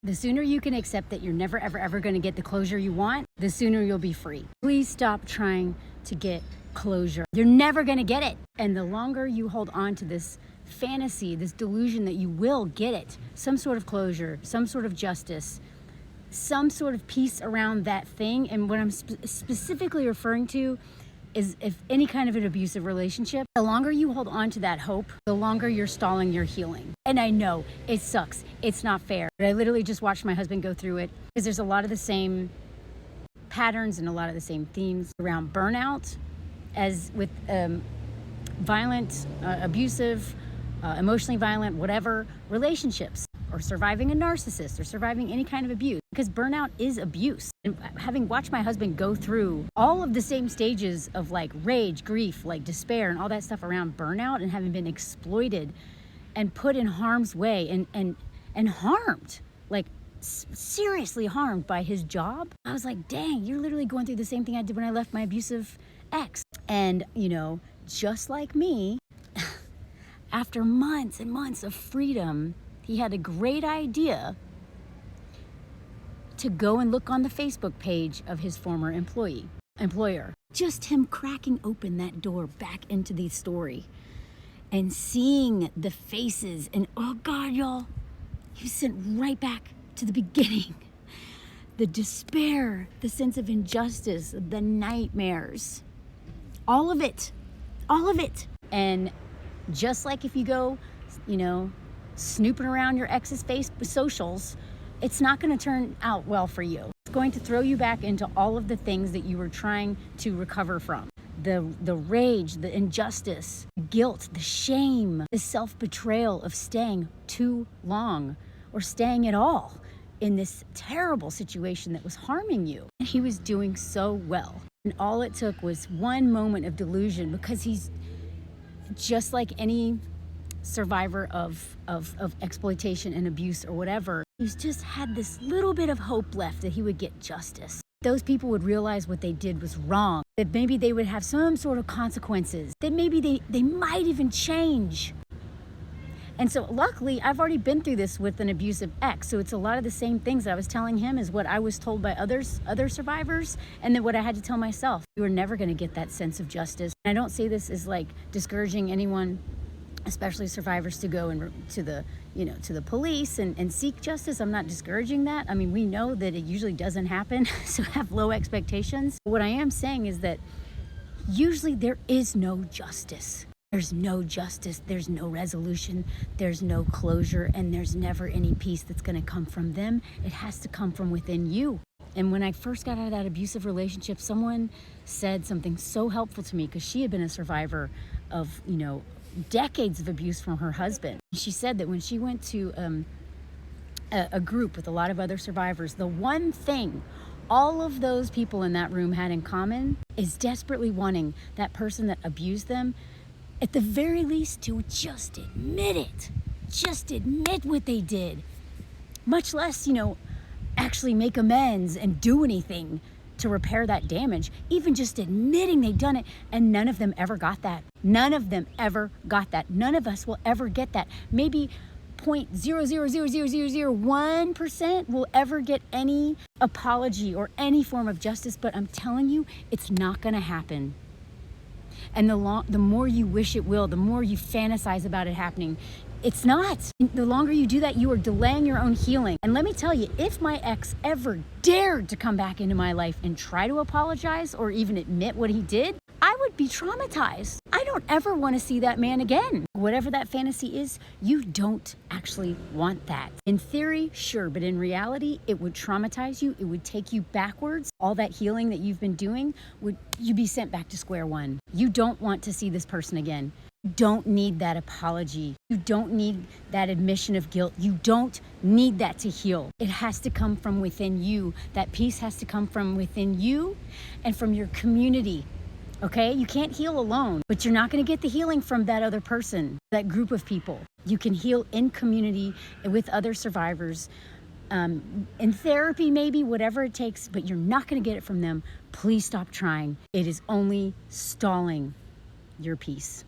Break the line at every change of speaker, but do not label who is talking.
The sooner you can accept that you're never, ever, ever going to get the closure you want, the sooner you'll be free. Please stop trying to get closure. You're never going to get it. And the longer you hold on to this fantasy, this delusion that you will get it, some sort of closure, some sort of justice, some sort of peace around that thing. And what I'm specifically referring to is if any kind of an abusive relationship, the longer you hold on to that hope, the longer you're stalling your healing. And I know it sucks. It's not fair. But I literally just watched my husband go through it because there's a lot of the same patterns and a lot of the same themes around burnout as with violent, abusive, emotionally violent, whatever relationships, or surviving a narcissist, or surviving any kind of abuse, because burnout is abuse. And having watched my husband go through all of the same stages of like rage, grief, like despair, and all that stuff around burnout, and having been exploited and put in harm's way and harmed, like seriously harmed by his job, I was like, dang, you're literally going through the same thing I did when I left my abusive ex. And, you know, just like me, after months and months of freedom, he had a great idea to go and look on the Facebook page of his former employer. Just him cracking open that door back into the story and seeing the faces, and oh God, y'all, he was sent right back to the beginning. The despair, the sense of injustice, the nightmares, all of it. And just like if you go, you know, snooping around your ex's socials, it's not going to turn out well for you. It's going to throw you back into all of the things that you were trying to recover from. The rage, the injustice, the guilt, the shame, the self-betrayal of staying too long or staying at all in this terrible situation that was harming you. And he was doing so well. And all it took was one moment of delusion, because he's just like any survivor of exploitation and abuse or whatever. He's just had this little bit of hope left that he would get justice. Those people would realize what they did was wrong, that maybe they would have some sort of consequences, that maybe they might even change. And so luckily, I've already been through this with an abusive ex, so it's a lot of the same things that I was telling him is what I was told by other survivors, and then what I had to tell myself. You are never going to get that sense of justice. And I don't say this as like discouraging anyone, especially survivors, to go to the police and seek justice. I'm not discouraging that. I mean, we know that it usually doesn't happen, so have low expectations. What I am saying is that usually there is no justice. There's no justice, there's no resolution, there's no closure, and there's never any peace that's going to come from them. It has to come from within you. And when I first got out of that abusive relationship, someone said something so helpful to me, because she had been a survivor of, you know, decades of abuse from her husband. She said that when she went to a group with a lot of other survivors, the one thing all of those people in that room had in common is desperately wanting that person that abused them, at the very least, to just admit it. Just admit what they did. Much less, you know, actually make amends and do anything to repair that damage. Even just admitting they'd done it. And none of them ever got that. None of them ever got that. None of us will ever get that. Maybe 0.0000001% will ever get any apology or any form of justice. But I'm telling you, it's not going to happen. And the more you wish it will, the more you fantasize about it happening, it's not. The longer you do that, you are delaying your own healing. And let me tell you, if my ex ever dared to come back into my life and try to apologize or even admit what he did, I would be traumatized. I don't ever want to see that man again. Whatever that fantasy is, you don't actually want that. In theory, sure, but in reality, it would traumatize you. It would take you backwards. All that healing that you've been doing, you'd be sent back to square one. You don't want to see this person again. You don't need that apology. You don't need that admission of guilt. You don't need that to heal. It has to come from within you. That peace has to come from within you and from your community. Okay? You can't heal alone, but you're not going to get the healing from that other person, that group of people. You can heal in community and with other survivors, in therapy maybe, whatever it takes, but you're not going to get it from them. Please stop trying. It is only stalling your peace.